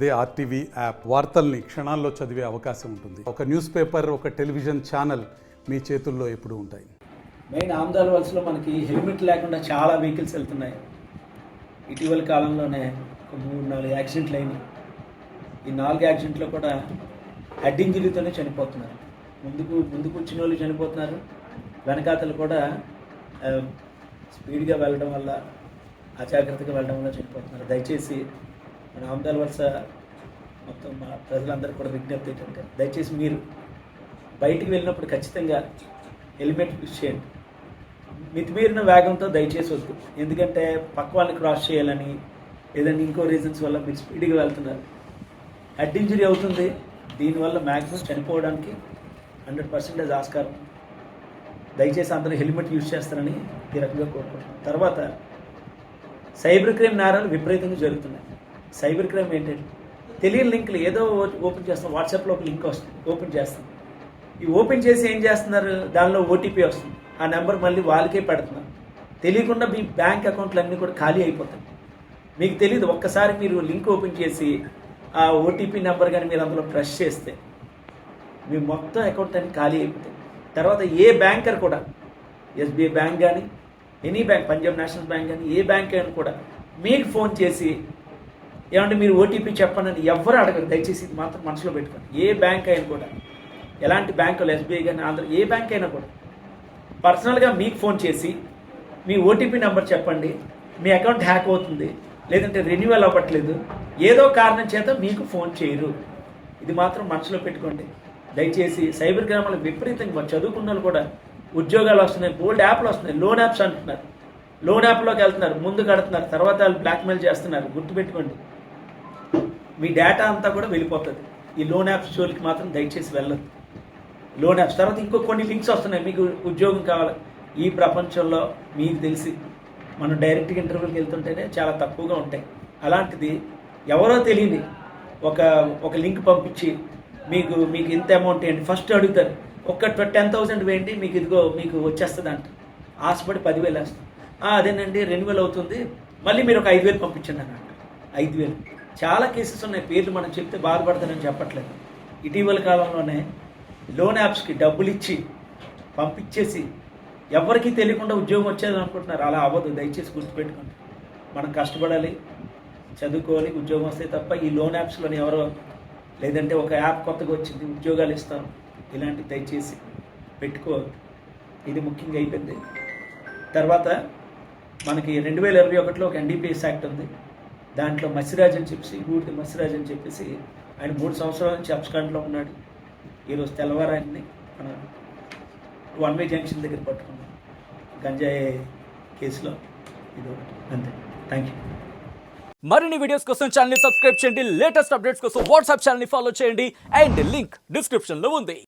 అదే RTV app వార్తల్ని క్షణాల్లో చదివే అవకాశం ఉంటుంది. ఒక న్యూస్ పేపర్, ఒక టెలివిజన్ ఛానల్ మీ చేతుల్లో ఎప్పుడూ ఉంటాయి. మెయిన్ ఆమ్దాల వలసలో మనకి హెల్మెట్ లేకుండా చాలా వెహికల్స్ వెళ్తున్నాయి. ఇటీవల కాలంలోనే 3-4 యాక్సిడెంట్లు అయినాయి. ఈ 4 యాక్సిడెంట్లో కూడా హెడ్ ఇంజరీతోనే చనిపోతున్నారు. ముందుకు వచ్చిన వాళ్ళు చనిపోతున్నారు, వెనకాతలు కూడా స్పీడ్గా వెళ్ళడం వల్ల, అజాగ్రత్తగా వెళ్ళడం వల్ల చనిపోతున్నారు. దయచేసి మన ఆమ్దాల వలస మొత్తం మా ప్రజలందరూ కూడా విజ్ఞప్తి ఏంటంటే, దయచేసి మీరు బయటికి వెళ్ళినప్పుడు ఖచ్చితంగా హెల్మెట్ యూజ్ చేయండి. మితిమీరిన వేగంతో దయచేసి వద్దు. ఎందుకంటే పక్క వాళ్ళని క్రాస్ చేయాలని లేదంటే ఇంకో రీజన్స్ వల్ల మీరు స్పీడ్గా వెళ్తున్నారు, హెడ్ ఇంజరీ అవుతుంది. దీనివల్ల మ్యాక్సిమం చనిపోవడానికి 100% ఆస్కారం. దయచేసి అందరూ హెల్మెట్ యూజ్ చేస్తారని ఈ రకంగా కోరుకుంటున్నాం. తర్వాత సైబర్ క్రైమ్ నేరాలు విపరీతంగా జరుగుతున్నాయి. సైబర్ క్రైమ్ ఏంటంటే తెలియని లింకులు ఏదో ఓపెన్ చేస్తాం, వాట్సాప్లో ఒక లింక్ వస్తుంది, ఓపెన్ చేస్తాం. ఈ ఓపెన్ చేసి ఏం చేస్తున్నారు, దానిలో ఓటీపీ వస్తుంది, ఆ నెంబర్ మళ్ళీ వాళ్ళకే పెడుతున్నారు. తెలియకుండా మీ బ్యాంక్ అకౌంట్లు అన్నీ కూడా ఖాళీ అయిపోతాయి. మీకు తెలియదు. ఒక్కసారి మీరు లింక్ ఓపెన్ చేసి ఆ ఓటీపీ నెంబర్ కానీ మీరు అందులో ప్రెస్ చేస్తే మీ మొత్తం అకౌంట్ అన్ని ఖాళీ అయిపోతాయి. తర్వాత ఏ బ్యాంకర్ కూడా, ఎస్బీఐ బ్యాంక్ కానీ, any bank, Punjab national bank కానీ, ఏ బ్యాంక్ అయినా కూడా మీకు ఫోన్ చేసి ఏమంటే మీరు ఓటీపీ చెప్పండి అని ఎవరు అడగరు. దయచేసి ఇది మాత్రం మనసులో పెట్టుకోండి. ఏ బ్యాంక్ అయినా కూడా, ఎలాంటి బ్యాంకులు, ఎస్బీఐ కానీ, ఆంధ్ర, ఏ బ్యాంక్ అయినా కూడా పర్సనల్గా మీకు ఫోన్ చేసి మీ ఓటీపీ నెంబర్ చెప్పండి, మీ అకౌంట్ హ్యాక్ అవుతుంది, లేదంటే రెన్యువల్ అవ్వట్లేదు, ఏదో కారణం చేత మీకు ఫోన్ చేయరు. ఇది మాత్రం మనసులో పెట్టుకోండి. దయచేసి సైబర్ క్రైమ్లు విపరీతంగా చదువుకున్న వాళ్ళు కూడా ఉద్యోగాలు వస్తున్నాయి, గోల్డ్ యాప్లు వస్తున్నాయి, లోన్ యాప్స్ అంటున్నారు, లోన్ యాప్లోకి వెళ్తున్నారు, ముందు కడుతున్నారు, తర్వాత వాళ్ళు బ్లాక్మెయిల్ చేస్తున్నారు. గుర్తుపెట్టుకోండి, మీ డేటా అంతా కూడా వెళ్ళిపోతుంది. ఈ లోన్ యాప్స్ జోలికి మాత్రం దయచేసి వెళ్ళదు. లోన్ యాప్స్ తర్వాత ఇంకో కొన్ని లింక్స్ వస్తున్నాయి. మీకు ఉద్యోగం కావాలి, ఈ ప్రపంచంలో మీకు తెలిసి మనం డైరెక్ట్గా ఇంటర్వ్యూకి వెళ్తుంటేనే చాలా తక్కువగా ఉంటాయి. అలాంటిది ఎవరో తెలియని ఒక లింక్ పంపించి మీకు ఇంత అమౌంట్ ఏంటి ఫస్ట్ అడుగుతారు. ఒక్క 10,000 వేయండి, మీకు ఇదిగో మీకు వచ్చేస్తుంది అంట. ఆశపడి 10,000 వేస్తాం. అదేనండి రెన్యువల్ అవుతుంది, మళ్ళీ మీరు ఒక 5,000 పంపించండి అన్నట్టు. 5,000 చాలా కేసెస్ ఉన్నాయి. పేర్లు మనం చెప్తే బాధపడతారని చెప్పట్లేదు. ఇటీవల కాలంలోనే లోన్ యాప్స్కి డబ్బులు ఇచ్చి పంపించేసి ఎవరికీ తెలియకుండా ఉద్యోగం వచ్చేది అనుకుంటున్నారు. అలా అవ్వదు. దయచేసి గుర్తుపెట్టుకోండి. మనం కష్టపడాలి, చదువుకోవాలి, ఉద్యోగం వస్తే తప్ప ఈ లోన్ యాప్స్లోని ఎవరో, లేదంటే ఒక యాప్ కొత్తగా వచ్చింది ఉద్యోగాలు ఇస్తాం, ఇలాంటి దయచేసి పెట్టుకోవద్దు. ఇది ముఖ్యంగా అయిపోయింది. తర్వాత మనకి 2021లో ఒక ఎన్డీపీఎస్ యాక్ట్ ఉంది. దాంట్లో మసిరాజ్ అని చెప్పేసి, గూడిది మసిరాజ్ అని చెప్పేసి ఆయన 3 సంవత్సరాల నుంచి అబ్స్కాండ్లో ఉన్నాడు. ఈరోజు తెల్లవారు ఆయన్ని మన వన్ వే జంక్షన్ దగ్గర పట్టుకున్నాం గంజాయి కేసులో. ఇది అంతే. Thank you. మరిన్ని వీడియోస్ కోసం ఛానల్ ని సబ్స్క్రైబ్ చేయండి. లేటెస్ట్ అప్డేట్స్ కోసం వాట్సాప్ ఛానల్ ని ఫాలో చేయండి. అండ్ లింక్ డిస్క్రిప్షన్ లో ఉంది.